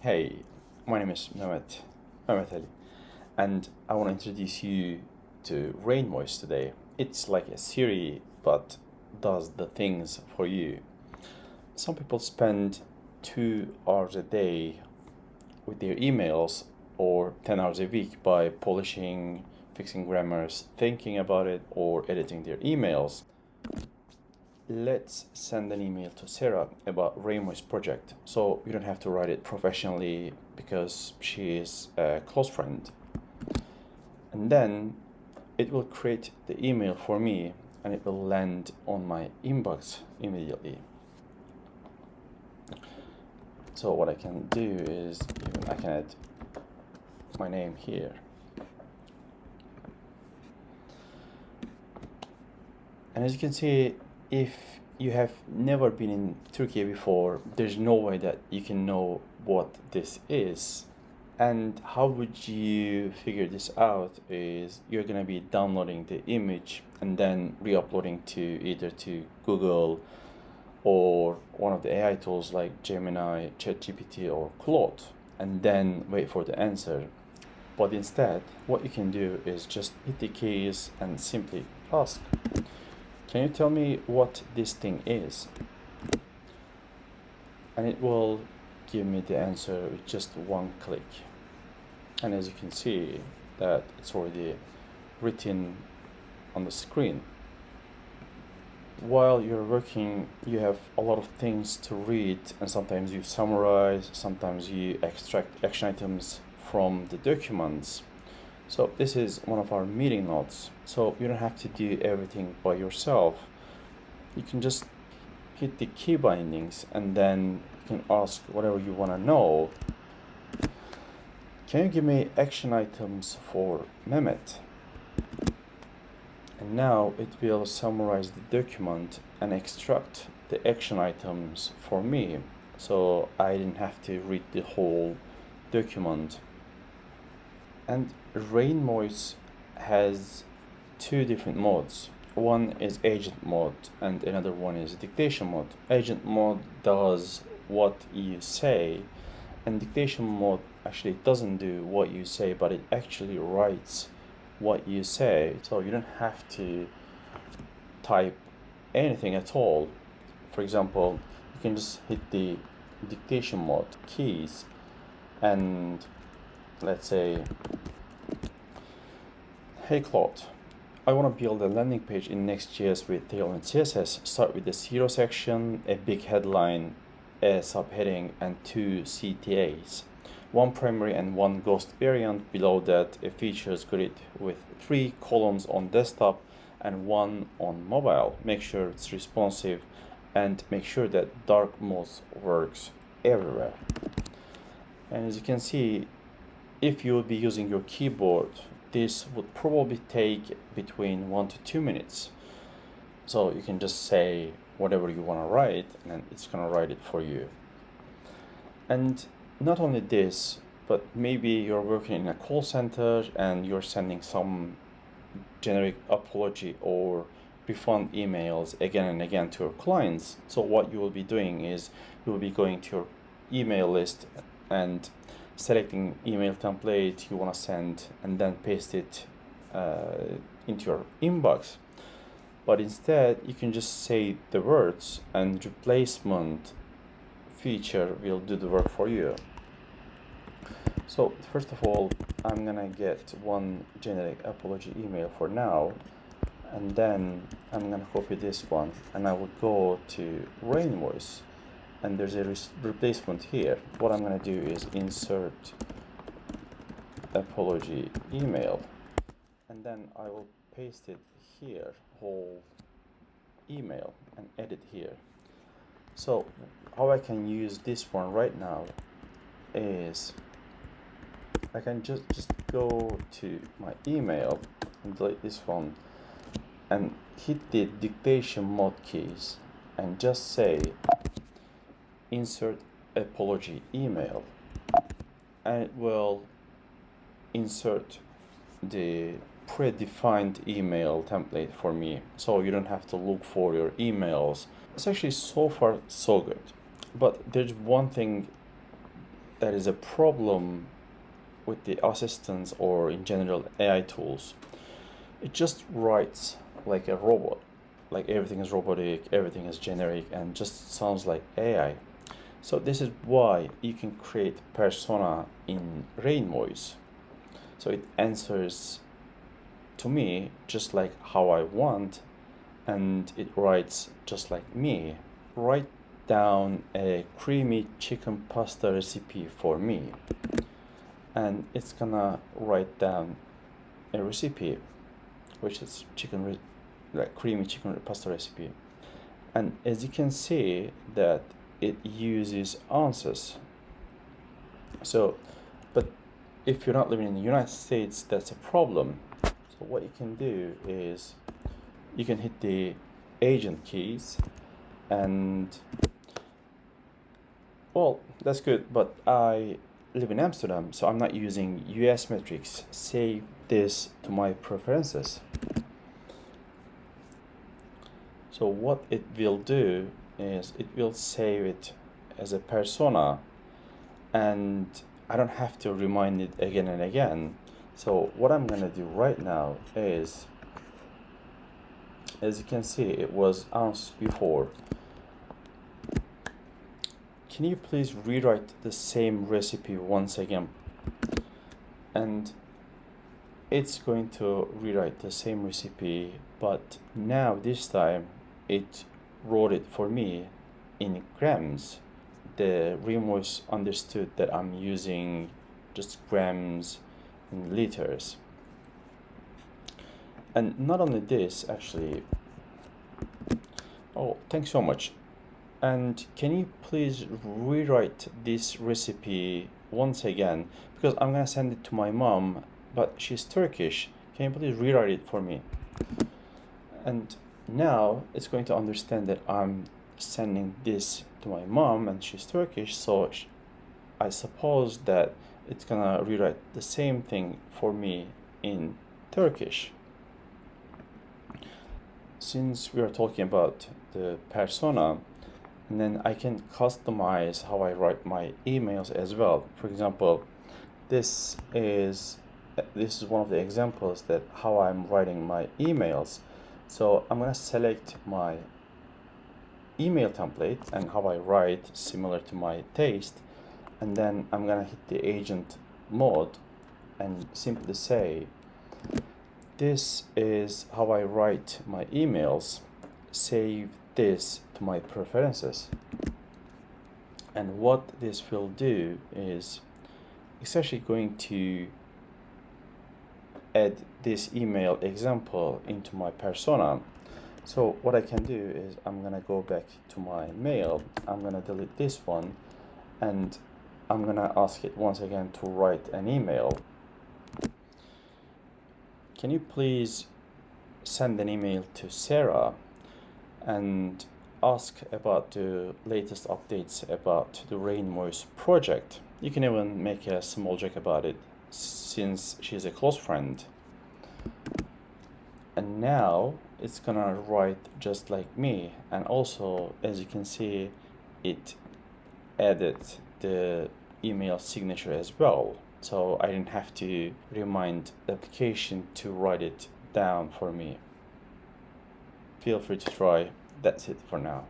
Hey, my name is Mehmet Ali, and I want to introduce you to Rainvoice today. It's like a Siri, but does the things for you. Some people spend 2 hours a day with their emails or 10 hours a week by polishing, fixing grammars, thinking about it, or editing their emails. Let's send an email to Sarah about Rainvoice project so you don't have to write it professionally because she is a close friend. And then it will create the email for me and it will land on my inbox immediately. So what I can do is I can add my name here. And as you can see, if you have never been in Turkey before, there's no way that you can know what this is. And how would you figure this out is you're gonna be downloading the image and then re-uploading to either to Google or one of the AI tools like Gemini, ChatGPT or Claude, and then wait for the answer. But instead, what you can do is just hit the keys and simply ask, can you tell me what this thing is? And it will give me the answer with just one click. And as you can see that it's already written on the screen. While you're working, you have a lot of things to read, and sometimes you summarize, sometimes you extract action items from the documents. So this is one of our meeting notes. So you don't have to do everything by yourself. You can just hit the key bindings and then you can ask whatever you want to know. Can you give me action items for Mehmet? And now it will summarize the document and extract the action items for me. So I didn't have to read the whole document. And Rainvoice has two different modes. One is agent mode and another one is dictation mode. Agent mode does what you say, and dictation mode actually doesn't do what you say, but it actually writes what you say. So you don't have to type anything at all. For example, you can just hit the dictation mode keys and let's say, hey Claude, I want to build a landing page in Next.js with Tailwind CSS. Start with the zero section, a big headline, a subheading, and 2 CTAs. One primary and one ghost variant. Below that, a features grid with 3 columns on desktop and 1 on mobile. Make sure it's responsive and make sure that dark mode works everywhere. And as you can see, if you would be using your keyboard, this would probably take between 1 to 2 minutes. So you can just say whatever you want to write and then it's going to write it for you. And not only this, but maybe you're working in a call center and you're sending some generic apology or refund emails again and again to your clients. So what you will be doing is you will be going to your email list and selecting email template you want to send and then paste it into your inbox. But instead you can just say the words and replacement feature will do the work for you. So first of all, I'm gonna get one generic apology email for now, and then I'm gonna copy this one and I will go to Rainvoice. And there's a replacement here. What I'm going to do is insert apology email and then I will paste it here, whole email, and edit here. So how I can use this one right now is I can just go to my email and delete this one and hit the dictation mode keys and just say insert apology email, and it will insert the predefined email template for me, so you don't have to look for your emails. It's actually so far so good, but there's one thing that is a problem with the assistants or in general AI tools. It just writes like a robot, like everything is robotic, everything is generic, and just sounds like AI. So this is why you can create persona in Rainvoice. So it answers to me just like how I want, and it writes just like me. Write down a creamy chicken pasta recipe for me, and it's gonna write down a recipe which is like creamy chicken pasta recipe. And as you can see that it uses answers. So but if you're not living in the United States, that's a problem. So what you can do is you can hit the agent keys, and well, that's good, but I live in Amsterdam, so I'm not using US metrics. Save this to my preferences. So what it will do is it will save it as a persona, and I don't have to remind it again and again. So what I'm gonna do right now is, as you can see, it was answered before. Can you please rewrite the same recipe once again? And it's going to rewrite the same recipe, but now this time it wrote it for me in grams. The Rainvoice understood that I'm using just grams and liters. And not only this, actually, oh, thanks so much. And can you please rewrite this recipe once again, because I'm gonna send it to my mom, but she's Turkish. Can you please rewrite it for me? And now it's going to understand that I'm sending this to my mom and she's Turkish, so I suppose that it's gonna rewrite the same thing for me in Turkish. Since we are talking about the persona, and then I can customize how I write my emails as well. For example, this is one of the examples that how I'm writing my emails. So I'm gonna select my email template and how I write similar to my taste, and then I'm gonna hit the agent mode and simply say, this is how I write my emails. Save this to my preferences. And what this will do is it's actually going to add this email example into my persona. So what I can do is I'm gonna go back to my mail, I'm gonna delete this one, and I'm gonna ask it once again to write an email. Can you please send an email to Sarah and ask about the latest updates about the Rainvoice project? You can even make a small joke about it since she's a close friend. And now it's gonna write just like me, and also as you can see it added the email signature as well, so I didn't have to remind the application to write it down for me. Feel free to try. That's it for now.